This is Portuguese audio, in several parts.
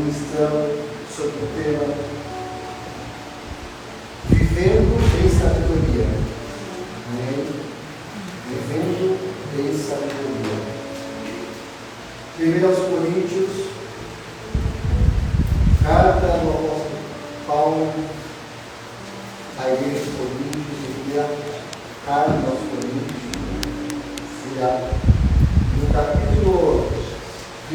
ministrando sobre o tema Vivendo em Sabedoria. Amém? Vivendo em Sabedoria. 1 Coríntios, carta do apóstolo Paulo à igreja de Coríntios, e a carta aos Coríntios, no capítulo 1,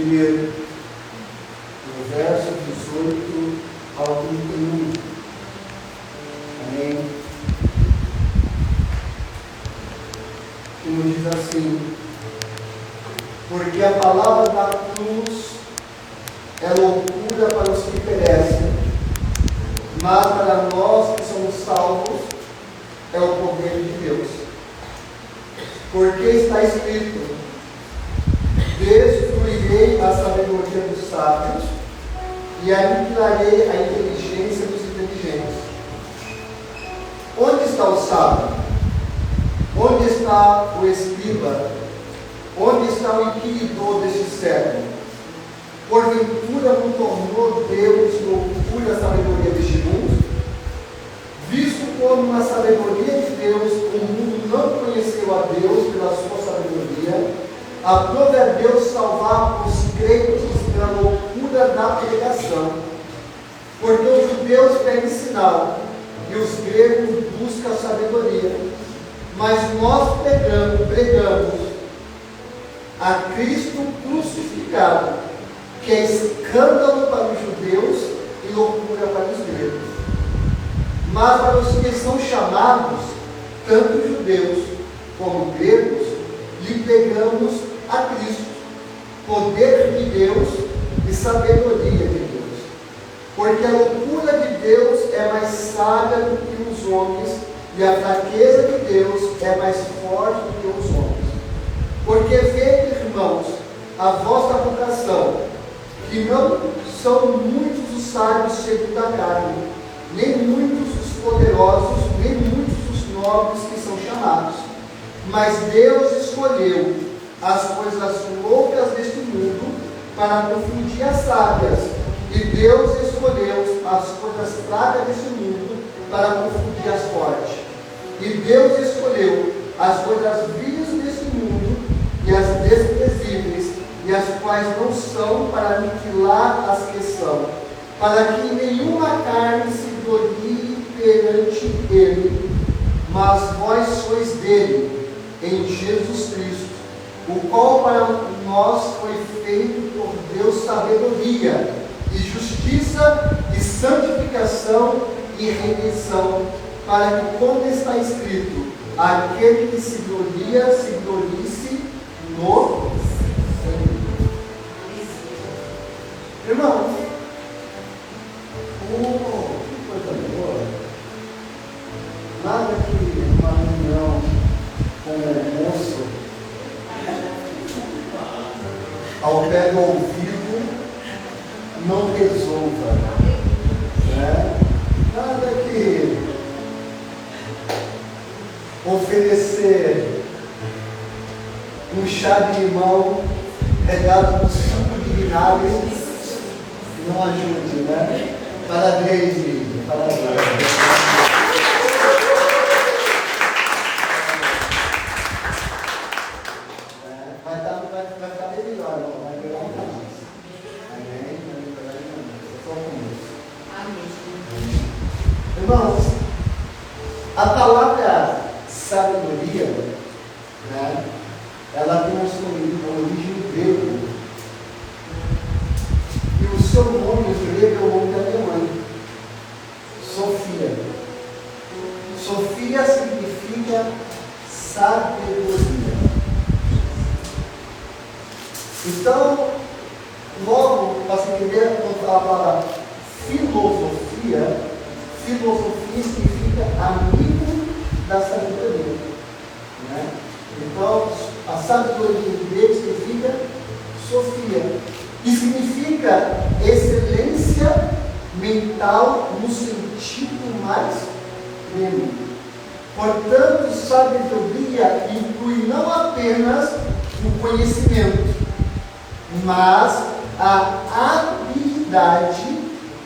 no verso 18 ao 31. Amém? Que nos diz assim: porque a palavra da cruz é loucura para os que perecem, mas para nós que somos salvos é o poder de Deus. Porque está escrito: destruirei a sabedoria dos sábios e aniquilarei a inteligência dos inteligentes. Onde está o sábio? Onde está o escriba? Onde está o inquiridor deste século? Porventura não tornou Deus loucura a sabedoria deste mundo? Visto como na sabedoria de Deus o mundo não conheceu a Deus pela sua sabedoria, aprove a Deus salvar os crentes pela loucura da pregação. Porque os judeus pedem sinal e os gregos buscam a sabedoria. Mas nós pregamos a Cristo crucificado, que é escândalo para os judeus e loucura para os gregos. Mas para os que são chamados, tanto judeus como gregos, lhe pregamos a Cristo, poder de Deus e sabedoria de Deus. Porque a loucura de Deus é mais sábia do que os homens, e a fraqueza de Deus é mais forte do que os homens. Porque vede, irmãos, a vossa vocação, que não são muitos os sábios segundo a carne, nem muitos os poderosos, nem muitos os nobres que são chamados. Mas Deus escolheu as coisas loucas deste mundo para confundir as sábias, e Deus escolheu as coisas fracas deste mundo para confundir as fortes. E Deus escolheu as coisas vias deste mundo e as desprezíveis, e as quais não são, para aniquilar as que são, para que nenhuma carne se glorie perante Ele, mas vós sois dele, em Jesus Cristo, o qual para nós foi feito por Deus sabedoria, e justiça, e santificação, e redenção, para que, como está escrito, aquele que se gloria, se glorice no Senhor. Irmãos, que coisa boa. Nada que uma reunião com o moço ao pé do ouvido não resolva, né? Nada que oferecer um chá de limão regado com suco de vinagre não ajude, né? Parabéns, Lídia. Parabéns. Vai ficar bem melhor, não vai melhorar mais. Amém? Só com isso. Amém. Irmãos, a palavra sabedoria, né, ela tem a sua origem grega. E o seu nome grego é o nome da minha mãe, Sofia. Sofia significa sabedoria. Então, logo, para se entender, quando fala a palavra filosofia, filosofia significa amigo da sabedoria, né? Então, a sabedoria em grego significa Sofia, e significa excelência mental no sentido mais pleno. Portanto, sabedoria inclui não apenas o conhecimento, mas a habilidade habilidade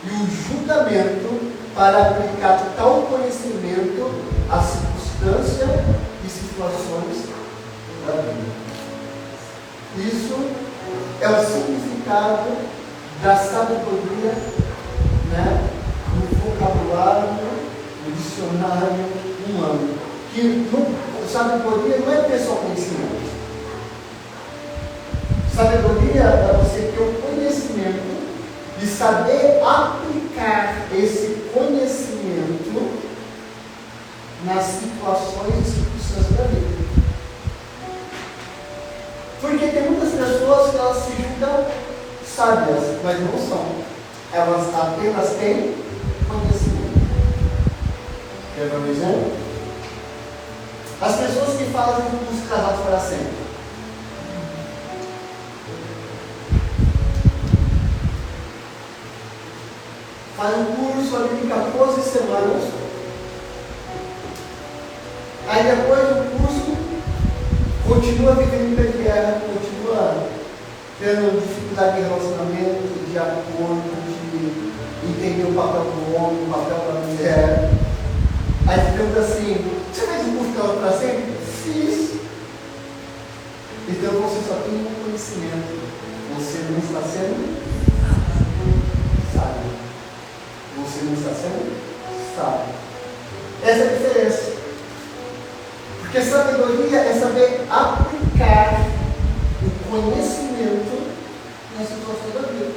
e o julgamento para aplicar tal conhecimento às circunstâncias e situações da vida. Isso é o significado da sabedoria, né, no vocabulário, no dicionário humano. Que sabedoria não é ter só conhecimento. Sabedoria é você ter o conhecimento e saber aplicar esse conhecimento nas situações e circunstâncias da vida. Porque tem muitas pessoas que elas se julgam sábias, mas não são. Elas apenas têm conhecimento. Quer ver um exemplo? As pessoas que fazem um curso Casados para Sempre. Faz um curso ali de 14 semanas. Aí depois do curso, continua vivendo em pé de guerra, continua tendo dificuldade de relacionamento, de acordo, de entender o papel do homem, o papel da mulher. Aí pergunta assim: você fez um curso Casados para Sempre? Fiz. Então você só tem um conhecimento. Você não está sendo sábio. Você não está sendo sábio. Essa é a diferença. Porque sabedoria é saber aplicar o conhecimento nas situações da vida.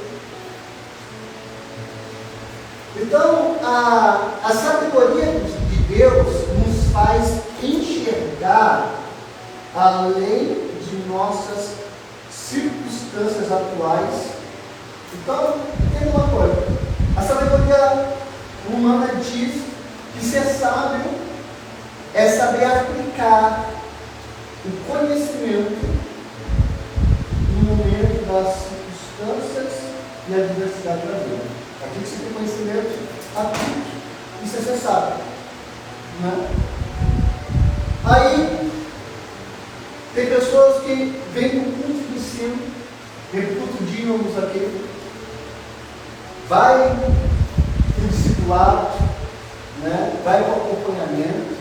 Então, a sabedoria de Deus nos faz enxergar além de nossas circunstâncias atuais. Então, entenda uma coisa: a sabedoria humana diz que ser sábio é saber aplicar o conhecimento no momento das circunstâncias e adversidade da vida. Aquilo que você tem conhecimento, aplique. Isso é ser sábio. Né? Aí, tem pessoas que vêm para o culto de ensino, vêm para o culto de íamos aqui, vai para o discipulado, né? Vai para o acompanhamento,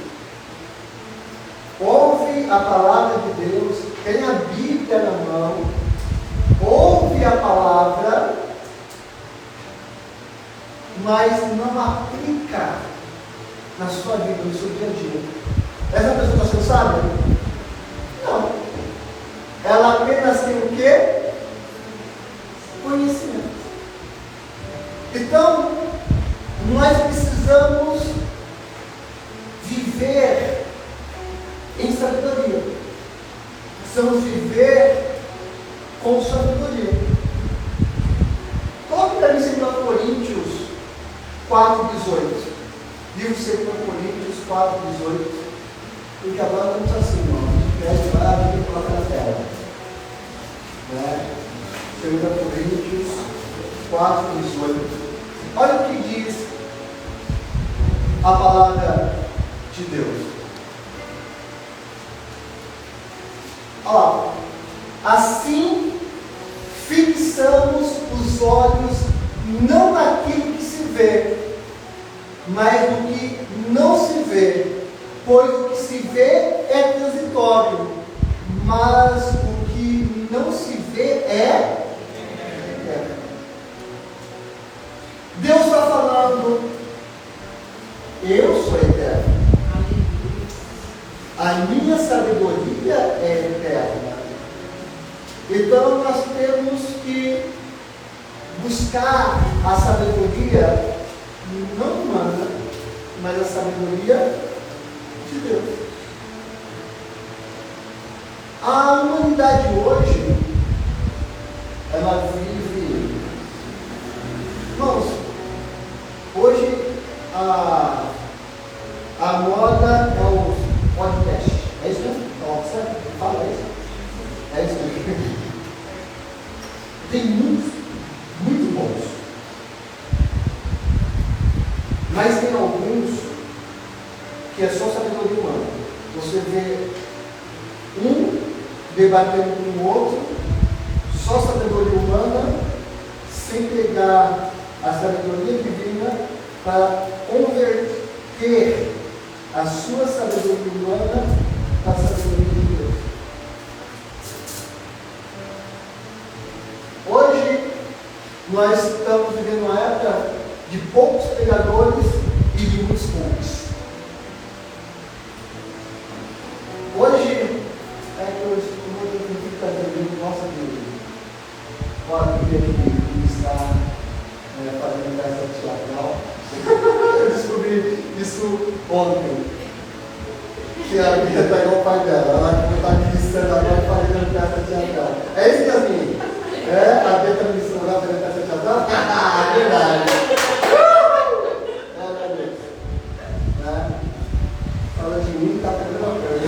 ouve a palavra de Deus, tem a Bíblia na mão, ouve a palavra, mas não aplica na sua vida, no seu dia a dia. Essa pessoa está sendo sábia? Não. Ela apenas tem o quê? Conhecimento. Então, nós precisamos viver em sabedoria. Precisamos viver com sabedoria. Coloque para mim 2 Coríntios 4,18. Livro de 2 Coríntios 4,18. Porque agora estamos assim, irmão. A gente pede lá e coloca na tela. Né? 2 Coríntios 4,18. Olha o que diz a palavra de Deus. Olha lá. Assim, fixamos os olhos não naquilo que se vê, mas no que não se vê, pois o que se vê é transitório, mas o que não se vê é eterno. Deus está falando: eu sou eterno, a minha sabedoria é eterna. Então nós temos que buscar a sabedoria não humana, mas a sabedoria de Deus. A humanidade hoje, ela vive, irmãos, hoje a moda é o podcast. É isso mesmo? Nossa, fala isso. É isso mesmo. Tem muitos, muito bons. Mas tem alguns que é só sabedoria humana. Você vê um debatendo com o outro, só sabedoria humana, sem você pegar a sabedoria divina para converter a sua sabedoria humana para a sabedoria de Deus. Hoje, nós estamos vivendo uma época de poucos pregadores e de muitos poucos. Hoje, é que eu estou trazendo nossa vida. Pode ver que está fazendo peça teatral. Eu descobri isso ontem. Que a Bia está igual o pai dela. Ela está ministrando agora fazendo peça teatral. É isso, Yasmin? A Bia está ministrando agora fazendo peça teatral? Ah, verdade. Fala de mim, está fazendo uma coisa.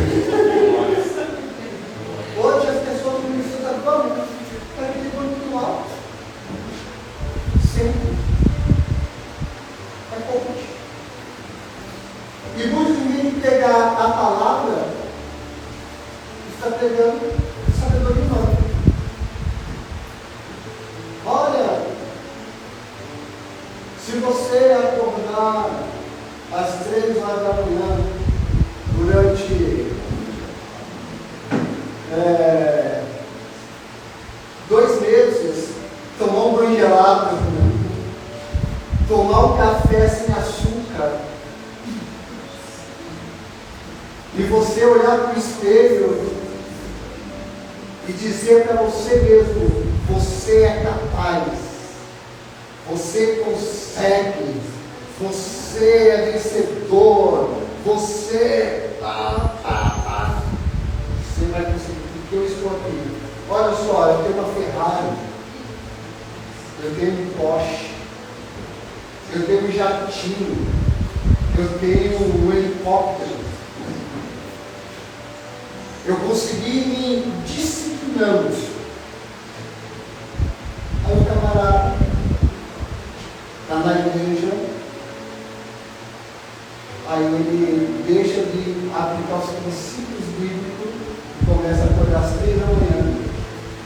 Hoje as pessoas não ministram vamos, está aquele muito alto. Sempre. É pouco. E muitos em vez de pegar a palavra, está pegando sabedoria humana. Olha, se você acordar às 3 horas da manhã, durante 2 meses, tomar um banho gelado, tomar um café sem açúcar, e você olhar para o espelho e dizer para você mesmo: você é capaz, você consegue, você é vencedor, você vai conseguir, porque eu estou aqui. Olha só, eu tenho uma Ferrari, eu tenho um Porsche, eu tenho um jatinho, eu tenho um helicóptero. Eu consegui me disciplinando. Aí o camarada está na igreja, aí ele deixa de aplicar os princípios bíblicos e começa a acordar às 3 da manhã,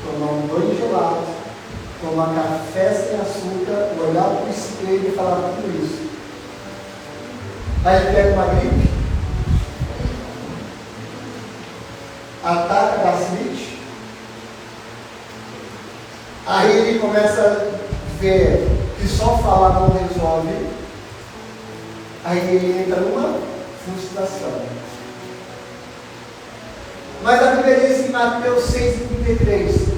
tomar um banho gelado, tomar café sem açúcar, olhar para o espelho e falar tudo isso. Aí ele pega uma gripe, ataca a gastrite, aí ele começa a ver que só falar não resolve, aí ele entra numa frustração. Mas a Bíblia diz em Mateus 6,33: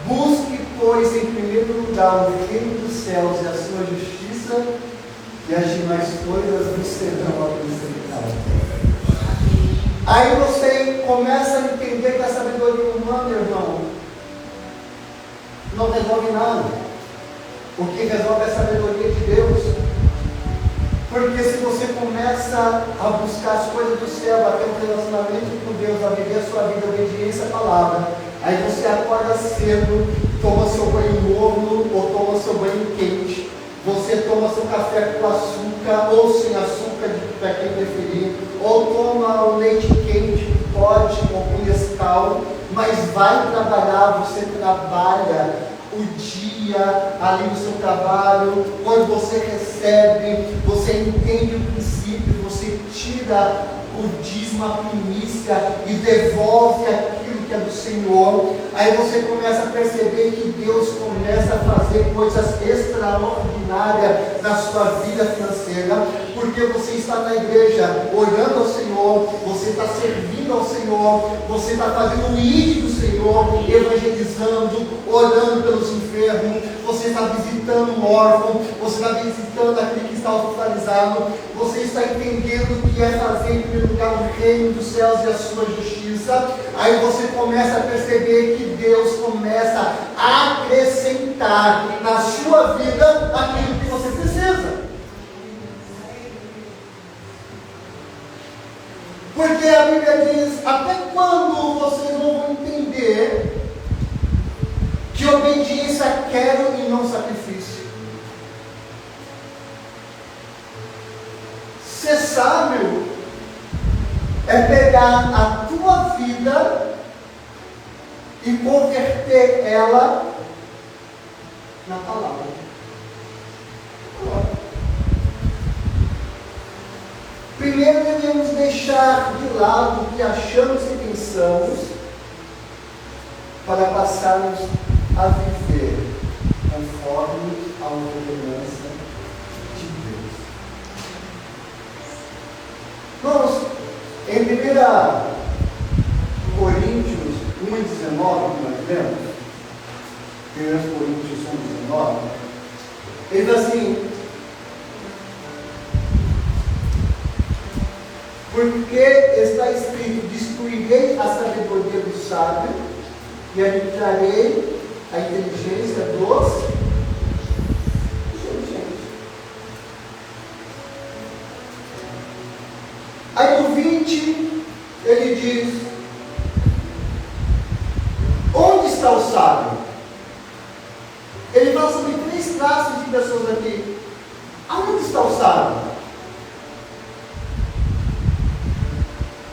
busque, pois, em primeiro lugar o reino dos céus e a sua justiça, e as demais coisas vos serão acrescentadas. Aí você começa a entender que a sabedoria humana, irmão, não resolve nada. O que resolve é a sabedoria de Deus. Porque se você começa a buscar as coisas do céu, a ter um relacionamento com Deus, a viver a sua vida, a obediência à palavra, aí você acorda cedo, toma seu banho morno ou toma seu banho quente, você toma seu café com açúcar ou sem açúcar, para quem preferir, ou toma o leite quente, pode, ou com Nescau, mas vai trabalhar, você trabalha o dia ali no seu trabalho, quando você recebe, você entende o princípio, você tira o dízimo, a primícia e devolve aquilo que é do Senhor. Aí você começa a perceber que Deus começa a fazer coisas extraordinárias na sua vida financeira, porque você está na igreja orando ao Senhor, você está servindo ao Senhor, você está fazendo o ID do Senhor, evangelizando, orando pelos enfermos, você está visitando o órfão, você está visitando aquele que está hospitalizado, você está entendendo o que é fazer em primeiro lugar o reino dos céus e a sua justiça. Aí você começa a perceber que Deus começa a acrescentar na sua vida aquilo que você precisa. Porque a Bíblia diz: até quando vocês não vão entender que obediência quero e não sacrifício? Ser sábio é pegar a tua vida e converter ela na palavra. Primeiro devemos deixar de lado o que achamos e pensamos para passarmos a viver conforme a ordenança de Deus. Irmãos, em 1 Coríntios 1:19, nós lemos, 1 Coríntios 1:19, ele diz assim: porque está escrito, destruirei a sabedoria do sábio e aniquilarei a inteligência dos inteligentes. Aí no 20, ele diz: onde está o sábio? Ele fala sobre 3 classes de pessoas aqui. Aonde está o sábio?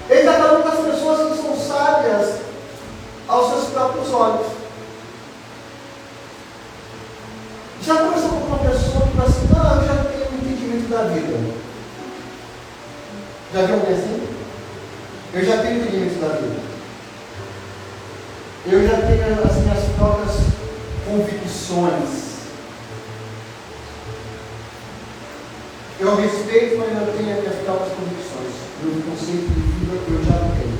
Ele está falando das pessoas que são sábias aos seus próprios olhos. Já conversou com uma pessoa que fala assim: não, eu já tenho um entendimento da vida. Já viu alguém assim? Eu já tenho entendimento da vida. Eu já tenho as minhas próprias convicções. Eu respeito, mas eu tenho as minhas próprias convicções. Meu conceito de vida eu já tenho.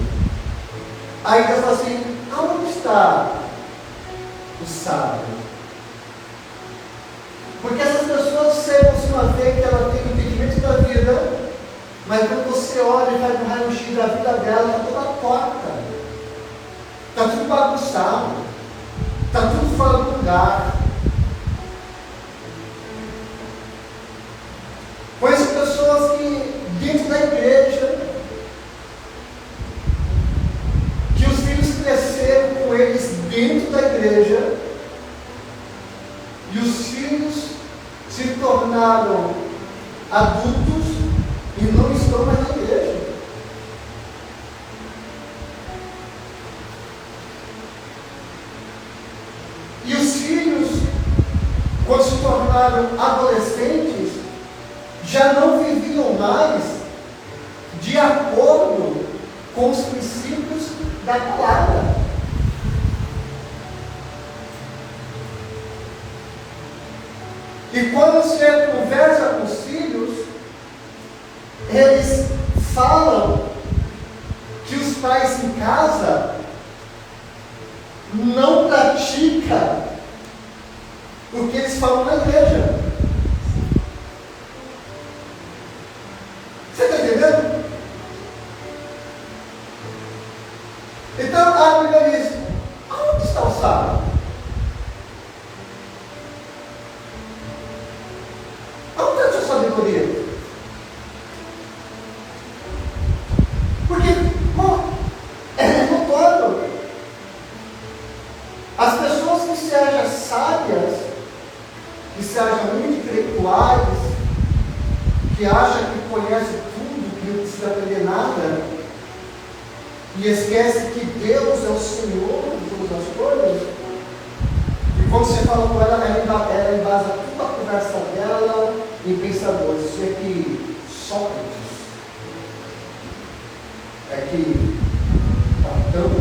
Aí Deus fala assim: aonde está o sábio? Porque essas pessoas você vê que ela tem o entendimento da vida, mas quando você olha e faz um raio-x da vida dela, está toda torta, está tudo bagunçado, está tudo fora do lugar. Conheço pessoas que dentro da igreja, que os filhos cresceram com eles dentro da igreja, e os filhos se tornaram adultos e não estão mais na igreja. E os filhos, quando se tornaram adolescentes, já não viviam mais de acordo com os princípios da palavra. E quando você conversa com os filhos, eles falam que os pais em casa não praticam o que eles falam na igreja. Você está entendendo? Então a Bíblia diz: aonde está o sábio? Aonde está a sua sabedoria? Porque, bom, é notório. As pessoas que se acham sábias, que se acham muito intelectuais, que acham que conhecem tudo, que não precisa aprender nada, e esquece que Deus é o Senhor de todas as coisas. E quando você fala com ela, ela embasa toda a conversa dela em pensadores. Isso é que Sócrates, é que Platão,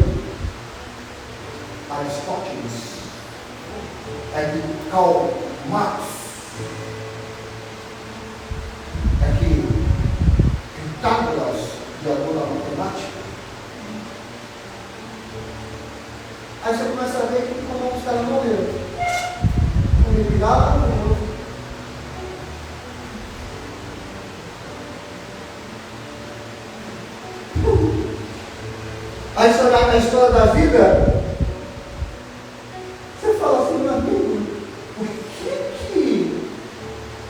Aristóteles, é que Karl Marx, é que Pitágoras, criador da matemática. Aí você começa a ver que como os caras morreram. Um me ligava, morreu. A história da vida, você fala assim: meu amigo, o que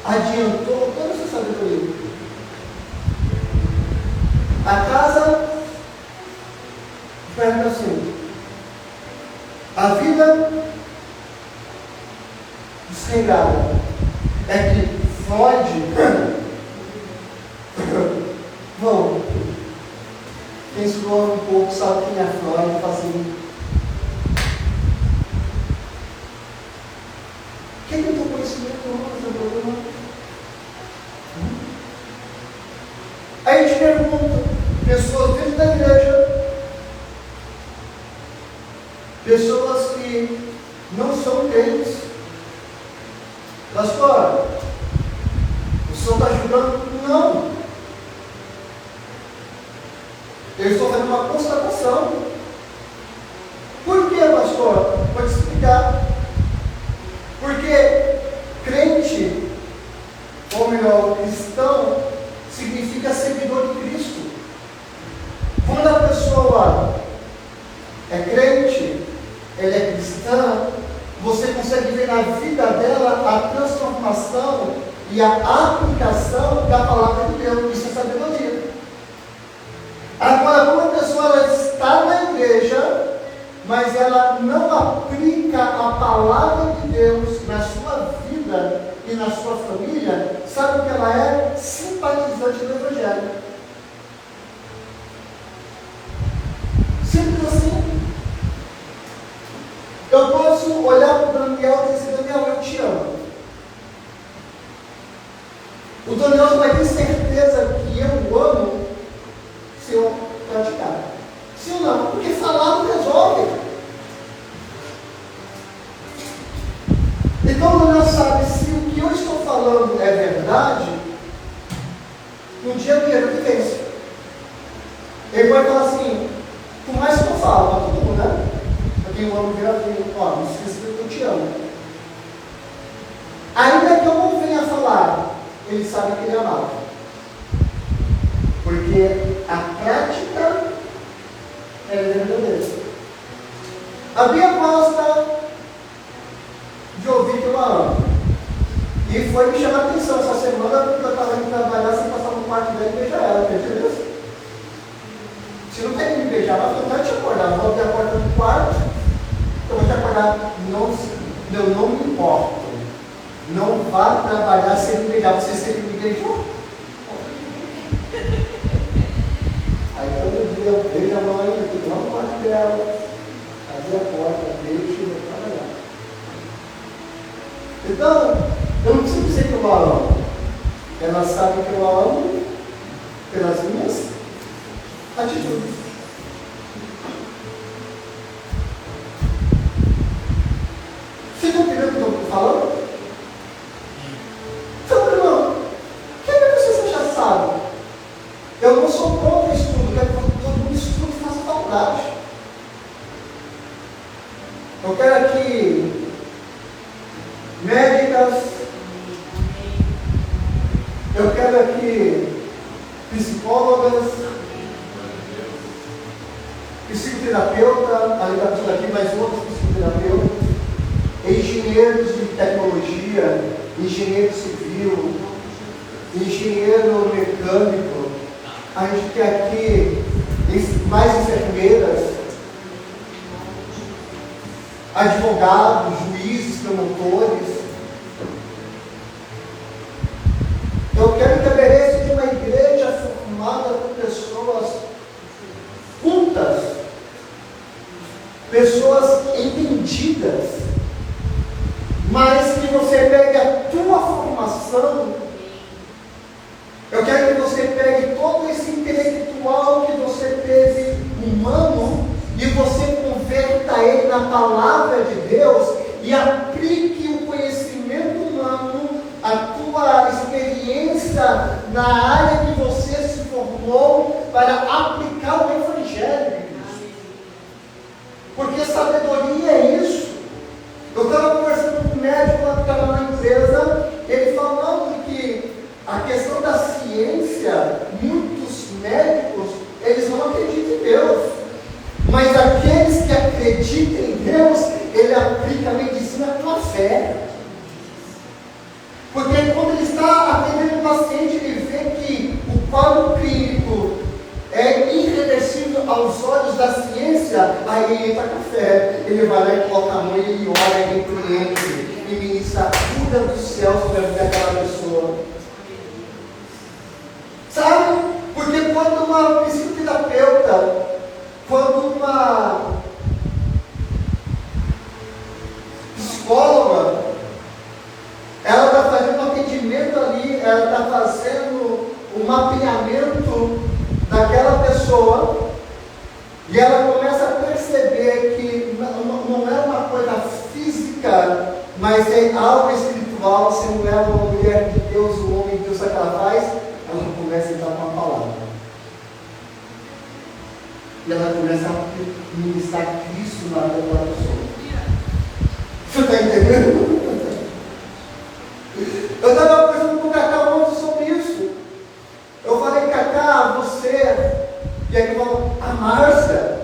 adiantou toda essa sabedoria? A casa, pergunta assim: a vida desregrada é que Freud, bom, quem estudou um pouco sabe quem é Freud, fala assim: o que Aí a gente pergunta, pessoas dentro da igreja, pessoas que não são crentes, pastor, o senhor está ajudando? Não. Eu estou fazendo uma constatação. Por que, pastor? Vou te explicar. Porque crente, ou melhor, cristão, significa seguidor de Cristo. Quando a pessoa é crente, ela é cristã, você consegue ver na vida dela a transformação e a aplicação da palavra de Deus. Isso é sabedoria. Agora, quando a pessoa ela está na igreja, mas ela não aplica a palavra de Deus na sua vida e na sua família, sabe o que ela é? Simpatizante do Evangelho. Simples assim. Eu posso olhar para o Daniel e dizer, Daniel, eu te amo. O Daniel vai ter certeza que eu amo se eu praticar. Sim ou não? Porque falar não resolve. Então o Daniel sabe se o que eu estou falando é verdade, no dia que ele vence. Ele vai falar assim, por mais que eu falo para todo mundo, né? Para quem eu amo vira assim, ó, não esqueça que eu te amo. Ainda que eu não venha falar, ele sabe que ele é amado. Porque a prática é verdadeira. A Bia gosta de ouvir que eu a amo. E foi me chamar a atenção essa semana, porque eu estava indo trabalhar sem passar no quarto dela e beijar ela, entendeu? Se não tem que me beijar, mas eu não te acordar, vou abrir a porta do quarto, eu vou te acordar, eu não me importo. Não vá trabalhar sem me beijar, você sempre me beijou. Aí todo dia eu beijo a mãe, eu fico lá no quarto dela, abri a porta, beijo e vou trabalhar. Então, eu não preciso dizer que eu a amo. Ela sabe que eu a amo pelas minhas atitudes. Vocês estão entendendo o que eu estou falando? Então, irmão, quem é que você já sabe? Eu não sou contra estudo, quero que todo mundo estude e faça faculdade. Eu quero aqui médicas, eu quero aqui psicólogas, psicoterapeuta, além da pessoa aqui, mais outros psicoterapeutas, engenheiros de tecnologia, engenheiro civil, engenheiro mecânico, a gente quer aqui mais enfermeiras, advogados, juízes, promotores. Eu quero estabelecer de uma igreja formada por pessoas cultas, pessoas entendidas, mas que você pegue a tua formação. Eu quero que você pegue todo esse intelectual que você teve humano e você converta ele na palavra de Deus e aplique o conhecimento humano, a tua experiência na área que você se formou para aplicar o Evangelho. Porque sabedoria é isso. Eu estava conversando com um médico que estava na empresa, ele falando que a questão da ciência, muitos médicos, eles não acreditam em Deus. Mas aqueles que acreditam em Deus, ele aplica a medicina com a fé. Porque quando ele está atendendo o paciente, ele vê que o quadro clínico é irreversível aos olhos da ciência, aí ele entra com fé, ele vai lá e coloca a mão, ele ora, ele repreende, e ministra a cura do céu sobre a vida daquela pessoa. Sabe? Porque quando uma psicoterapeuta, quando uma psicóloga, ela ela está fazendo um mapeamento daquela pessoa, e ela começa a perceber que não é uma coisa física, mas é algo espiritual. Se não é uma mulher de Deus, o homem de Deus, sabe o que ela faz? Ela começa a entrar com a palavra. E ela começa a ministrar Cristo na vida daquela pessoa. Você está entendendo? Eu estava conversando com o Cacá ontem sobre isso. Eu falei, Cacá, você e aí a Márcia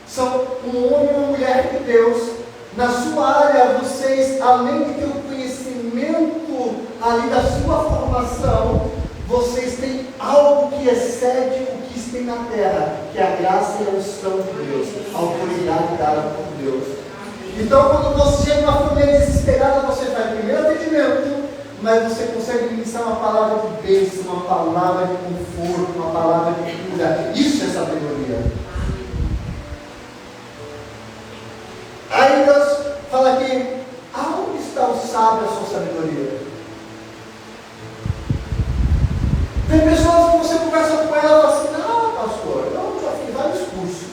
são um homem e uma mulher de Deus. Na sua área, vocês, além de ter o conhecimento ali da sua formação, vocês têm algo que excede o que tem na terra, que é a graça e a unção de Deus, a autoridade dada por Deus. Então, quando você chega numa família desesperada, você faz primeiro atendimento, mas você consegue ministrar uma palavra de bênção, uma palavra de conforto, uma palavra de cura. Isso é sabedoria. Aí Deus fala aqui, aonde está o sábio, a sua sabedoria? Tem pessoas que você conversa com ela e fala assim, não, pastor, eu já fiz vários cursos.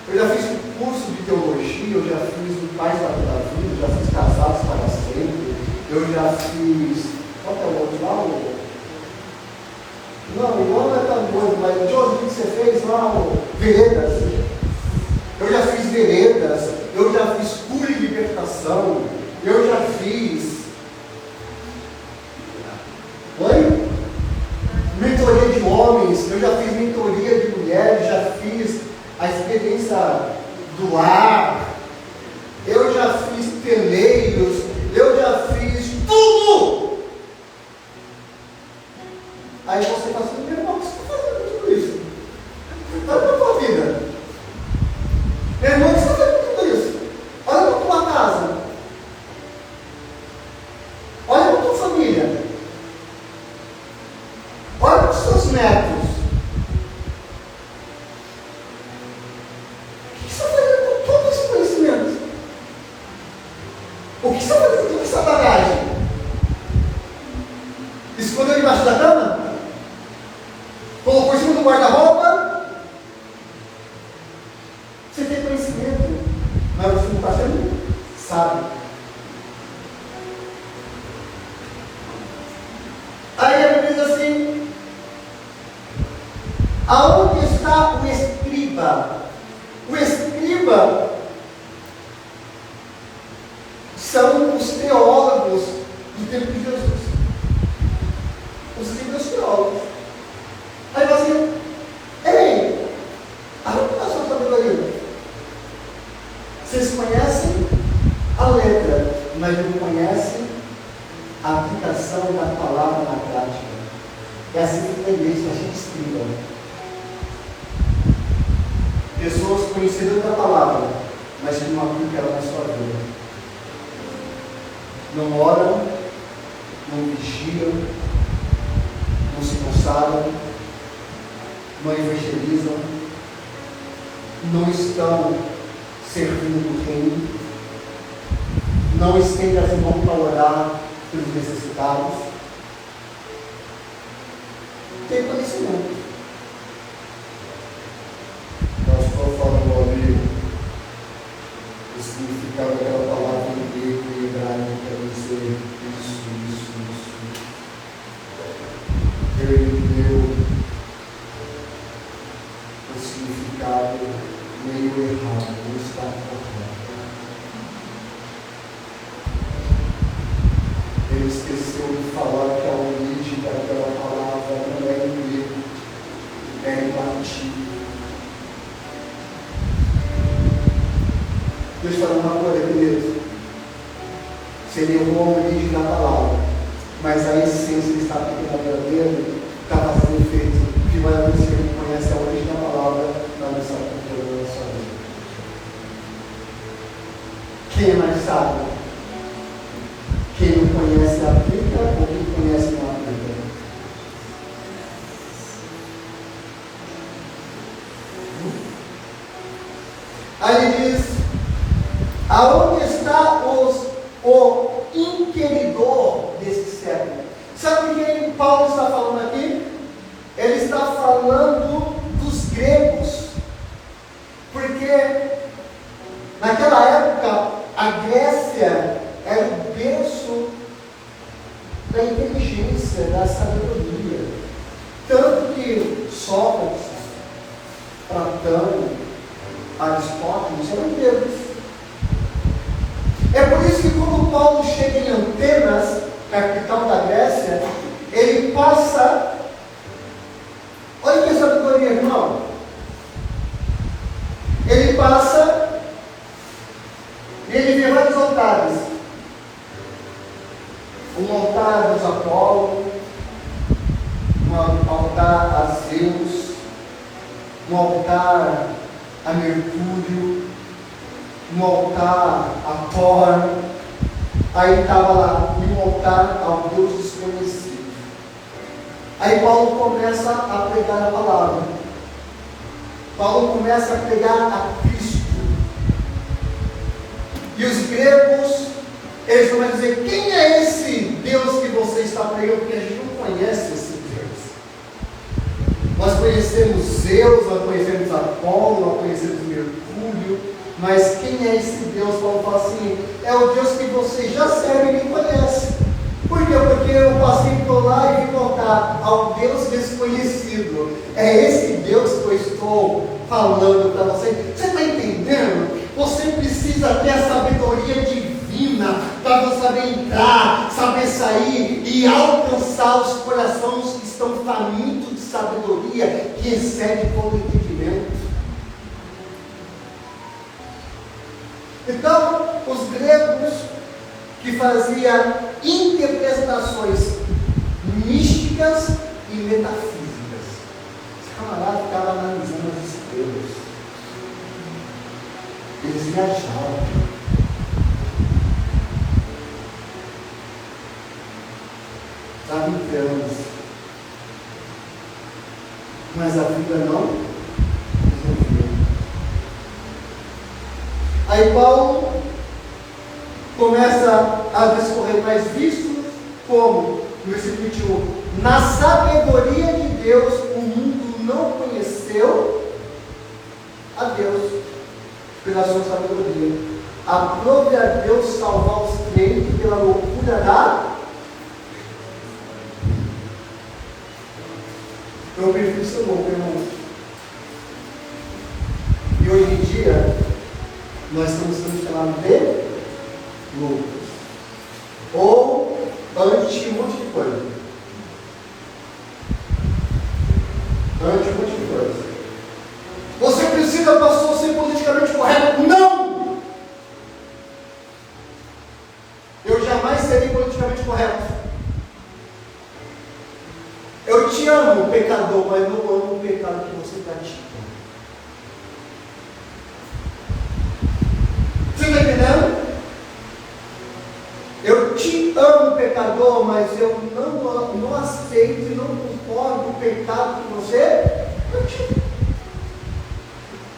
Eu já fiz curso de teologia, eu já fiz o Pais da Vida, eu já fiz Casados para Sempre, eu já fiz. Qual é o outro lá? Não, o nome não é tão doido, mas o que você fez lá? Veredas. Eu já fiz veredas, eu já fiz cura e libertação, eu já fiz. Oi? Mentoria de homens, eu já fiz mentoria de mulheres, já fiz a experiência do lar, eu já fiz teleiros, eu já fiz tudo. Aí você fala assim, meu irmão, o que você está fazendo tudo isso? Olha para a tua vida. Meu irmão, o que você está fazendo tudo isso? Olha para a tua casa. Olha para a tua família. Olha para os seus netos. O que você está fazendo com todo esse conhecimento? O que você está fazendo com toda essa bagagem? Escondeu debaixo da cama? Colocou em cima do guarda-roupa? Você tem conhecimento, mas você não está sendo sábio. Aí ele diz assim, aonde está o escriba? O escriba são os teólogos do tempo de Jesus. Os livros teólogos. Aí você assim, ei, aonde está a sua sabedoria? Vocês conhecem a letra, mas não conhecem a aplicação da palavra na prática. É assim que tem igreja, a gente escriba. Pessoas conhecedoras da palavra, mas que não aplicam ela na sua vida. Não oram, não vigiam, não se consagram, não evangelizam, não estão servindo o reino, não estendem as mãos para orar pelos necessitados. Tem conhecimento. Nós estamos falando ali o significado daquela palavra em grego e hebraico para dizer isso. Ele deu o significado meio errado, não está correto. Ele esqueceu de falar que a origem daquela palavra não é em grego, é em latim. Deixa eu falar uma coisa, queridos. Você levou a origem da palavra, mas a essência que está aqui na vida dele está fazendo efeito. Que vai acontecer que conhece a origem da palavra na nossa cultura, na nossa vida. Quem é mais sábio? Quem não conhece aplica ou quem conhece não aplica? Aí ele diz, aonde está o inquiridor desse século? Sabe de quem Paulo está falando aqui? Ele está falando dos gregos, porque naquela época a Grécia era o berço da inteligência, da sabedoria. Tanto que Sócrates, Platão, Aristóteles eram gregos. É por isso que quando Paulo chega em Atenas, capital da Grécia, ele passa. Olha que sabedoria, irmão. Ele passa e ele vê vários altares. Um altar a Apolo, um altar a Zeus, um altar a Mercúrio, um altar a Thor. Aí estava lá um altar ao Deus desconhecido. Aí Paulo começa a pregar a palavra. Paulo começa a pregar a Cristo. E os gregos, eles vão dizer: quem é esse Deus que você está pregando? Porque a gente não conhece esse Deus. Nós conhecemos Zeus, nós conhecemos Apolo, nós conhecemos Mercúrio, mas quem é esse Deus? Paulo fala assim: é o Deus que você já serve e nem conhece. Por quê? Porque eu passei por lá e vim contar ao Deus desconhecido. É esse Deus que eu estou falando para você. Você está entendendo? Você precisa ter a sabedoria divina para você saber entrar, saber sair e alcançar os corações que estão famintos de sabedoria, que excede todo entendimento. Então, os gregos que faziam interpretações místicas e metafísicas, esse camarada ficava analisando as estrelas, eles viajavam. Estavam em planos, mas a vida não resolveu. Aí Paulo começa a discorrer, mas visto como, no versículo 21, na sabedoria de Deus o mundo não conheceu a Deus pela sua sabedoria. Aprove a Deus salvar os crentes pela loucura da... Eu prefiro ser louco, irmão. E hoje em dia, nós estamos sendo chamados de loucos. Ou anti um monte de coisa. Anti um monte de coisa. Você precisa, pastor, ser politicamente correto? Não! Eu jamais serei politicamente correto. Eu te amo, pecador, mas não amo o pecado que você pratica. Você está entendendo? Eu te amo, pecador, mas eu não aceito e não concordo com o pecado que você pratica.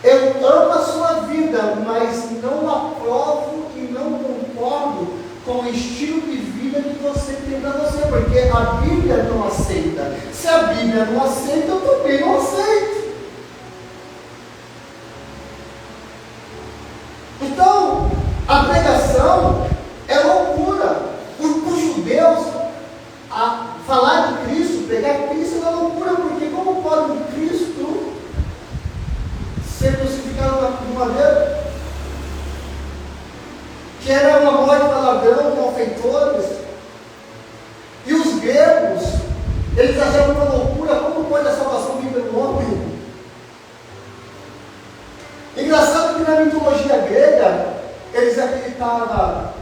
Eu amo a sua vida, mas não aprovo e não concordo com o estilo de vida que você tem para você, porque a Bíblia não aceita. Se a Bíblia não aceita, eu também não aceito. Então, a pregação é loucura. Para os judeus, falar de Cristo, pregar Cristo é loucura, porque como pode um Cristo ser crucificado no madeiro? Que era uma morte para ladrão, malfeitores. E os gregos, eles achavam uma loucura: como pode a salvação vir pelo homem? Engraçado que na mitologia grega, eles acreditavam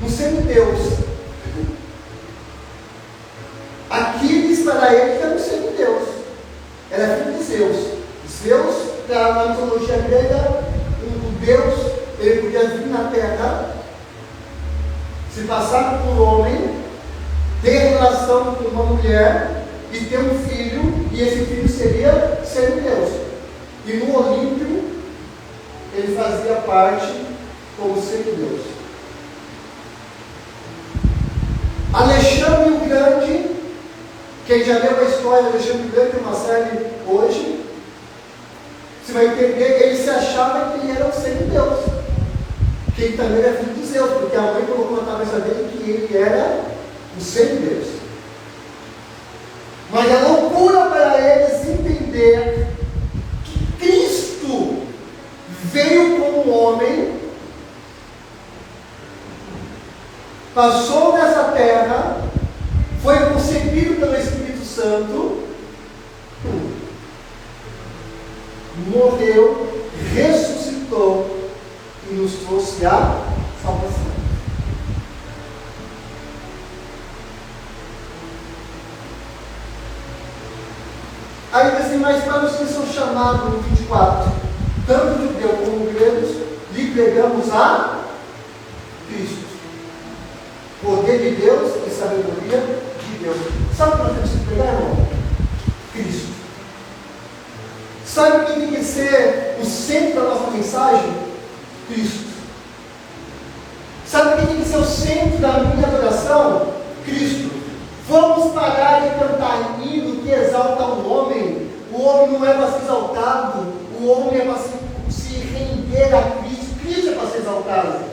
no semideus. Aquiles, para eles, era um semideus. Era filho de Zeus. Zeus, na mitologia grega, o Deus, ele podia vir na terra, se passar por um homem, ter relação com uma mulher e ter um filho, e esse filho seria semideus. E no Olímpio, ele fazia parte como semideus. Alexandre o Grande Quem já leu a história de Alexandre Grande, tem uma série hoje, você vai entender que ele se achava que ele era o semideus, que ele também era filho de Zeus, porque a mãe colocou na cabeça dele que ele era o semideus. Mas a loucura para eles entender que Cristo veio como homem, passou nessa terra, foi concebido pelo Espírito Santo, morreu, ressuscitou e nos trouxe a salvação. Aí diz assim, mas para os que são chamados no 24, tanto judeu como gregos, lhe pregamos a Cristo. Poder de Deus e sabedoria de Deus. Sabe o que nós temos que pregar, irmão? Cristo. Sabe quem tem que ser o centro da nossa mensagem? Cristo. Sabe quem tem que ser o centro da minha adoração? Cristo. Vamos parar de cantar hino que exalta o homem. O homem não é para ser exaltado, o homem é para se render a Cristo. Cristo é para ser exaltado.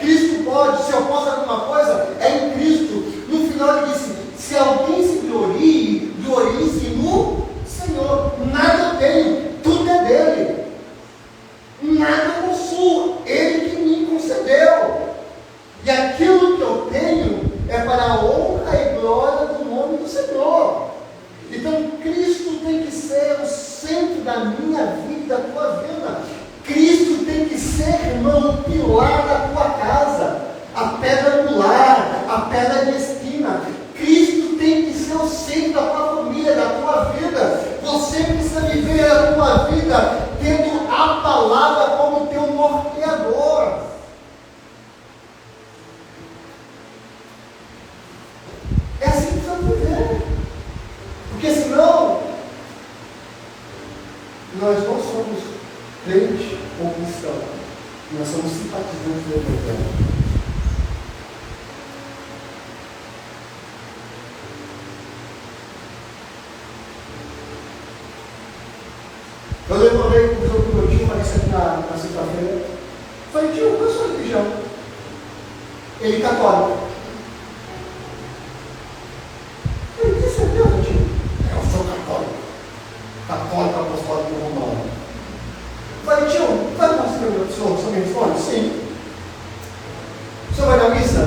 Cristo pode, se eu posso alguma coisa, é em Cristo. No final ele disse, se alguém se glorie, glorie-se no Senhor. Nada eu tenho, tudo é dele. Nada eu possuo, ele que me concedeu. E aquilo que eu tenho é para a honra e glória do nome do Senhor. Então Cristo tem que ser o centro da minha vida e da tua vida. Cristo tem que ser, irmão, o pilar da tua casa, a pedra angular, a pedra de esquina. Cristo tem que ser o centro da tua família, da tua vida. Você precisa viver a tua vida tendo a palavra como teu norteador. É assim que precisa viver. Porque senão, nós não somos crente ou cristão. Nós somos simpatizantes do Evangelho. Eu levantei com o meu tio, falei isso aqui na sexta-feira. Falei, tio, qual é a sua religião? Ele católico. Eu tenho certeza, tio? Eu sou católico. Católico apostólico romano. Falei, tio, vai mostrar o senhor? Você me responde? Sim. O senhor vai na missa?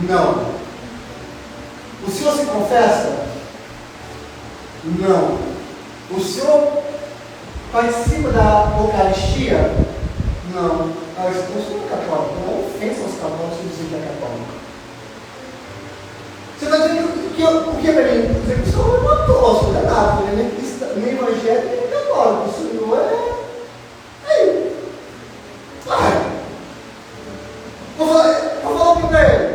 Não. O senhor se confessa? Não. O senhor participa da Eucaristia? Não. Eu sou católico. Não é ofensa aos católicos dizer que é católico. Você está dizendo que o que é para mim? Dizer que o senhor é um apóstolo, não é nada, nem evangélico, nem católico. O senhor é. Aí. Vai. Vou falar o que para ele?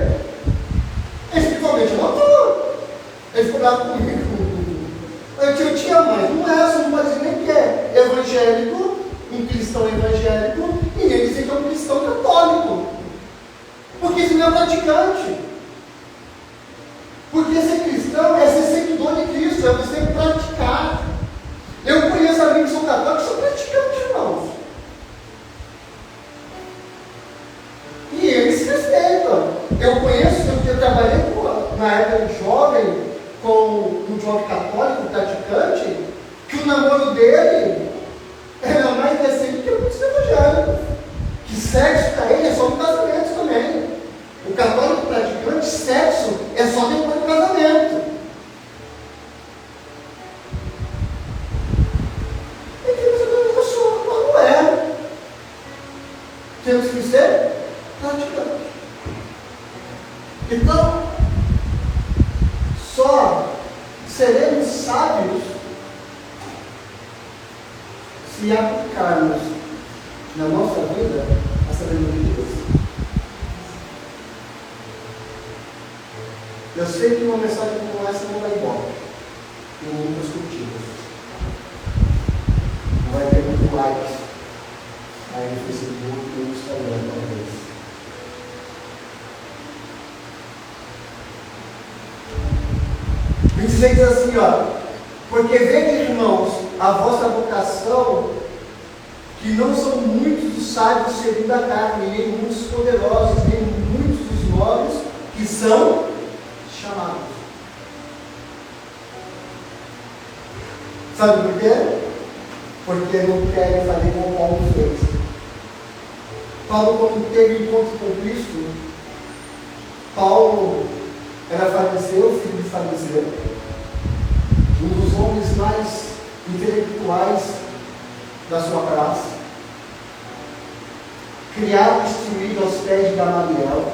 Espiritualmente, eu não estou. Ele ficou bravo comigo. Eu tinha mais, não é, você não pode dizer nem que é evangélico, um cristão evangélico, e nem dizer que é um cristão católico. Porque senão é praticante. Porque ser cristão é ser seguidor de Cristo, é você praticar. Eu conheço amigos que são católicos que são praticantes, irmãos. E eles respeitam. Eu conheço, eu trabalhei na época de jovem, com um jovem católico praticante, que o namoro dele era mais decente que o muitos evangélicos. Que sexo para ele é só no casamento também. O católico praticante, sexo é só depois do casamento. E temos que pessoa, não é. Temos que ser praticantes. Então, só seremos sábios se aplicarmos na nossa vida a sabedoria de Deus. Eu sei que uma mensagem como essa não vai embora. Tem muitas curtidas. Não vai ter muito like aí no Facebook e no Instagram, talvez. 26 diz assim, ó, porque vede, irmãos, a vossa vocação, que não são muitos os sábios segundo a carne, nem muitos poderosos, nem muitos os nobres que são chamados. Sabe por quê? Porque não querem fazer como Paulo fez. Paulo, quando teve encontro com Cristo, Paulo era fariseu, filho de fariseu, um dos homens mais intelectuais da sua classe, criado e instruído aos pés de Gamaliel.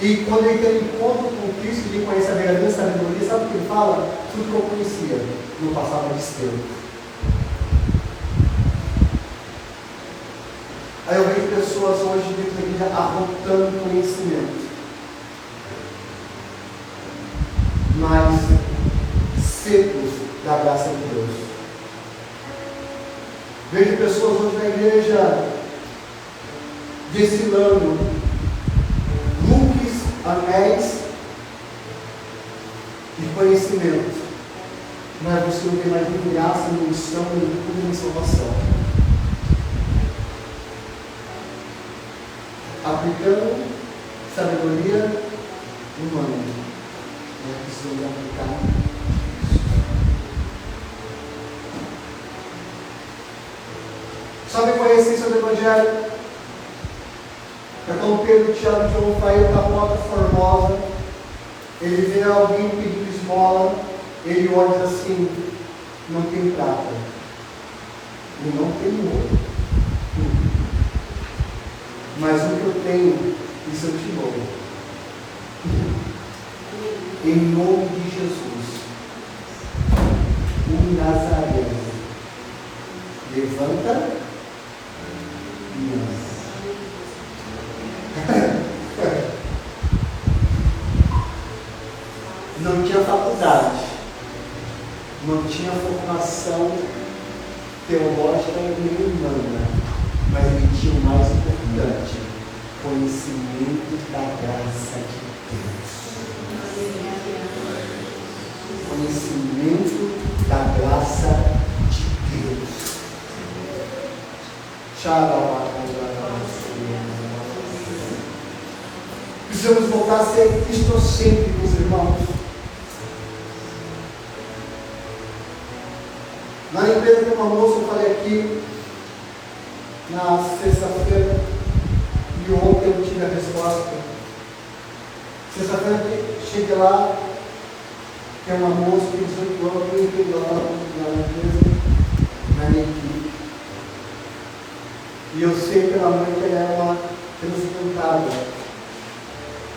E quando ele tem encontro com Cristo, ele conhece a verdadeira sabedoria, sabe o que ele fala? Tudo que eu conhecia, não passava de esterco. Aí eu vejo pessoas hoje dentro da igreja arrotando conhecimento, mas secos da graça de Deus. Vejo pessoas hoje na igreja desfilando looks, anéis de conhecimento, mas você não tem mais nem graça, nem unção, nem cura, nem salvação. Aplicando sabedoria humana, nós precisamos aplicar isso. Sabe qual é a essência do Evangelho? É quando Pedro, Tiago e João saíram da Porta Formosa, ele vê alguém pedindo esmola, ele olha e diz assim: não tem prata, e não tem ouro. Mas o que eu tenho, isso eu te dou. Em nome de Jesus, o Nazareno, levanta e anda. Não tinha faculdade, não tinha formação teológica nem humana, mas ele tinha o mais importante: conhecimento da graça de Deus. Conhecimento da graça de Deus. Precisamos voltar a ser cristocêntricos, irmãos. Na empresa tem uma moça, eu falei aqui na sexta-feira, e ontem eu tive a resposta. Sexta-feira cheguei lá, tem uma moça que tem 18 anos, eu entrei lá na empresa, na minha equipe. E eu sei pela mãe que ela é uma transplantada.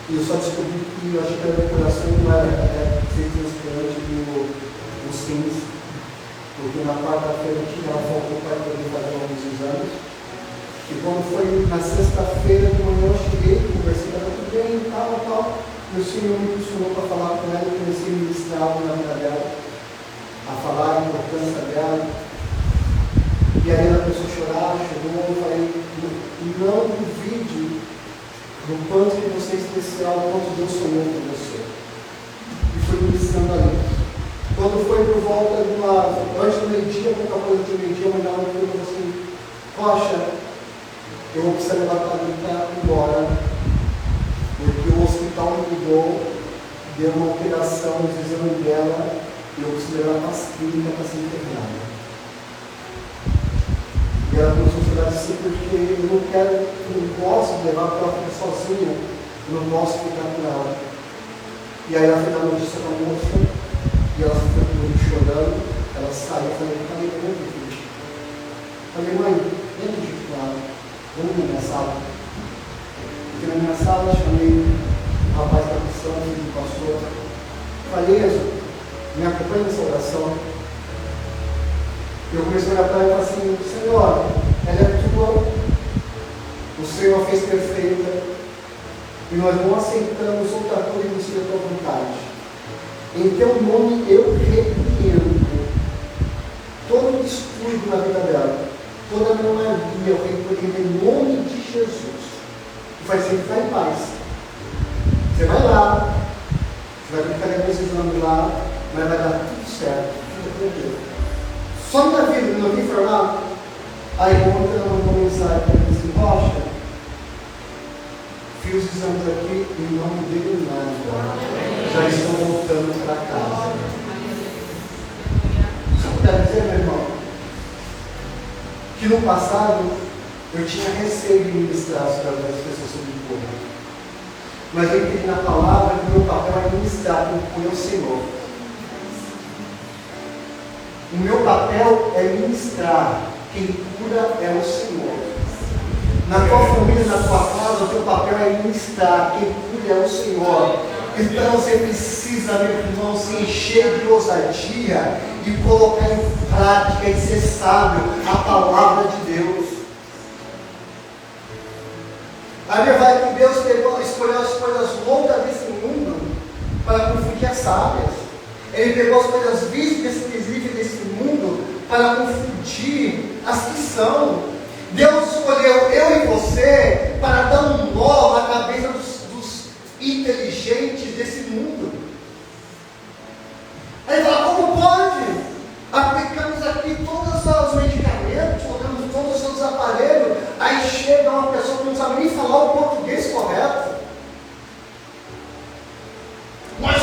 E eu só descobri que eu achei que era meu coração não era ser transplante dos rins, porque na quarta-feira ela voltou para poder fazer alguns exames. E quando foi na sexta-feira de manhã, eu cheguei, conversei com ela, tudo bem, tal. E o Senhor me impulsionou para falar com ela, eu comecei a ministrar algo na vida dela, a falar a importância dela. E aí ela começou a chorar, chorou, eu falei: não duvide do quanto que você é especial, do quanto Deus sonhou com você. E foi ministrando ali. Quando foi por volta de antes do meio-dia, pouca coisa de meio-dia, uma galera me falou assim: Rocha, eu vou precisar levar a Thalita embora, porque o hospital me ligou, deu uma operação nos exames dela, e eu preciso levar para as clínicas para ser internada. E ela começou a chorar assim, porque eu não posso levar para ela ficar sozinha, eu não posso ficar com ela. E aí ela foi dar notícia para a moça, e ela ficou comigo chorando, ela saiu, eu falei: cadê meu filho? Falei: mãe, vem junto com ela, vamos na minha sala. Porque na minha sala eu chamei o rapaz da missão, filho do pastor. Falei: me acompanhe nessa oração. Eu comecei a olhar para ela e falei assim: Senhor, ela é tua, o Senhor fez perfeita, e nós não aceitamos outra coisa que não seja a tua vontade. Em teu nome eu repreendo todo o distúrbio na vida dela, toda a anomalia, eu repreendo em nome de Jesus. E vai ser que vai em paz. Você vai lá, mas vai dar tudo certo. Só minha vida, não me informado. Aí ontem ela mandou mensagem para mim assim: Rocha, fiz os exames aqui e não mudei nada. Já estou voltando para casa. Só quero dizer, meu irmão, que no passado eu tinha receio de ministrar sobre as pessoas sobre o povo. Mas eu entendi na palavra que o meu papel é ministrar com o Senhor. O meu papel é ministrar. Quem cura é o Senhor. Na tua família, na tua casa, o teu papel é ministrar. Quem cura é o Senhor. Então você precisa, meu irmão, se encher de ousadia e colocar em prática e ser sábio a palavra de Deus. A Bíblia vai que Deus escolheu as coisas loucas desse mundo para confundir as sábias. Ele pegou as coisas visíveis desse mundo para confundir as que são. Deus escolheu eu e você para dar um nó na cabeça dos inteligentes desse mundo. Aí fala: como pode? Aplicamos aqui todos os medicamentos, colocamos todos os aparelhos, aí chega uma pessoa que não sabe nem falar o português correto. Mas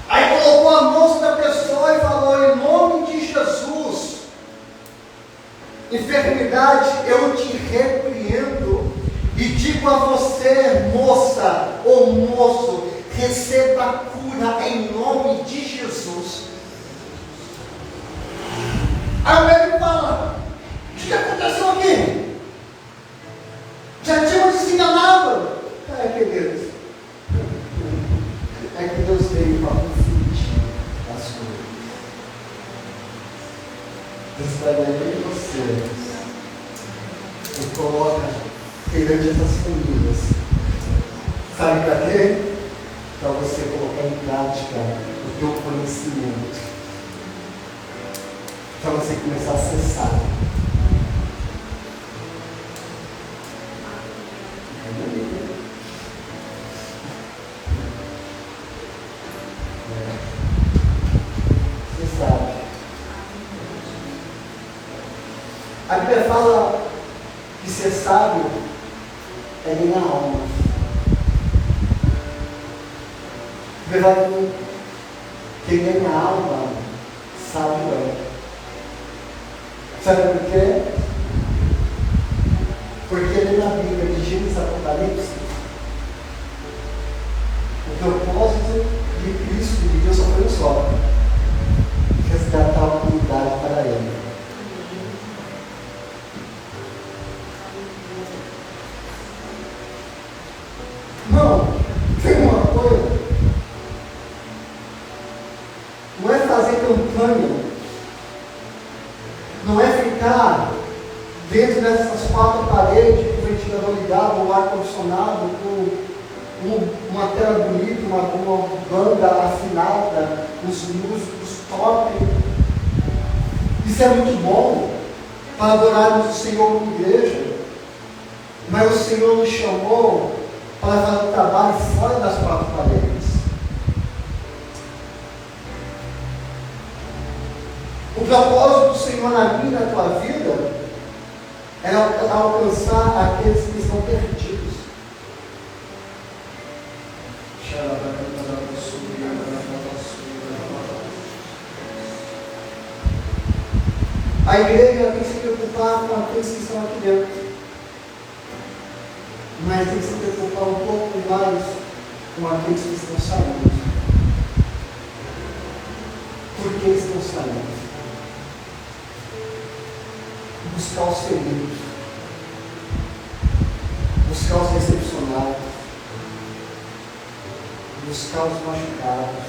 aí colocou a mão sobre a pessoa e falou: em nome de Jesus, enfermidade, eu te repreendo e digo a você, moça ou moço, receba a cura em nome de Jesus. Aí o médico fala: o que aconteceu aqui? Já tínhamos desenganado. Queridos, é que Deus veio para confundir as coisas. Deus vai dar em você e coloca perante essas famílias. Sabe para quê? Para você colocar em prática o teu conhecimento. Para você começar a acessar. Você sabe. A Bíblia fala que ser sábio é bem na alma. A Bíblia fala que quem ganha a alma, sábio é. Sabe por quê? Porque ali na Bíblia de Gênesis e Apocalipse, o propósito de Cristo, de Deus, só foi um só: resgatar a humanidade para Ele. Não, tem uma coisa, não é fazer campanha, não é ficar dentro dessas quatro paredes com o ventilador ligado, um ar-condicionado, com uma tela bonita, uma banda afinada, os músicos top. Isso é muito bom para adorarmos o Senhor como igreja, mas o Senhor nos chamou para fazer um trabalho fora das quatro paredes. O propósito do Senhor na minha e na tua vida é alcançar aqueles que estão perdidos. A igreja tem que se preocupar com aqueles que estão aqui dentro, mas tem que se preocupar um pouco mais com aqueles que estão saindo. Por que estão saindo? Buscar os feridos, buscar os decepcionados, buscar os machucados.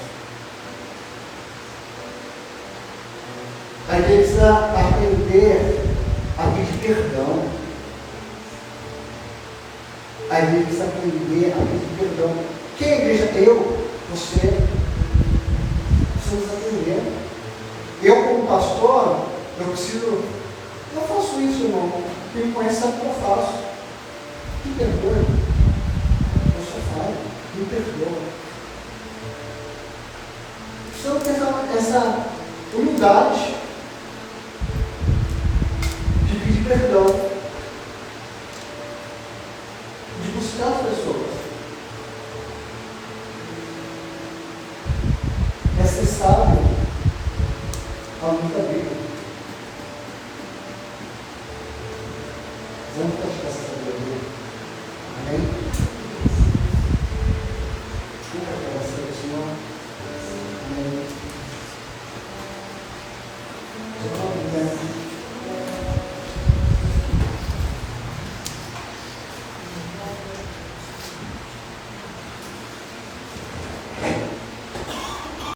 A igreja precisa aprender a pedir perdão. A igreja precisa aprender a pedir perdão. Quem é a igreja? Eu, você. Precisamos aprender. Eu, como pastor, eu faço isso, irmão. Quem me conhece sabe o que eu faço. Me perdoe. Eu só falo. Me perdoa. essa humildade de pedir perdão, de buscar as pessoas. É necessário a luta dele. Vamos continuar.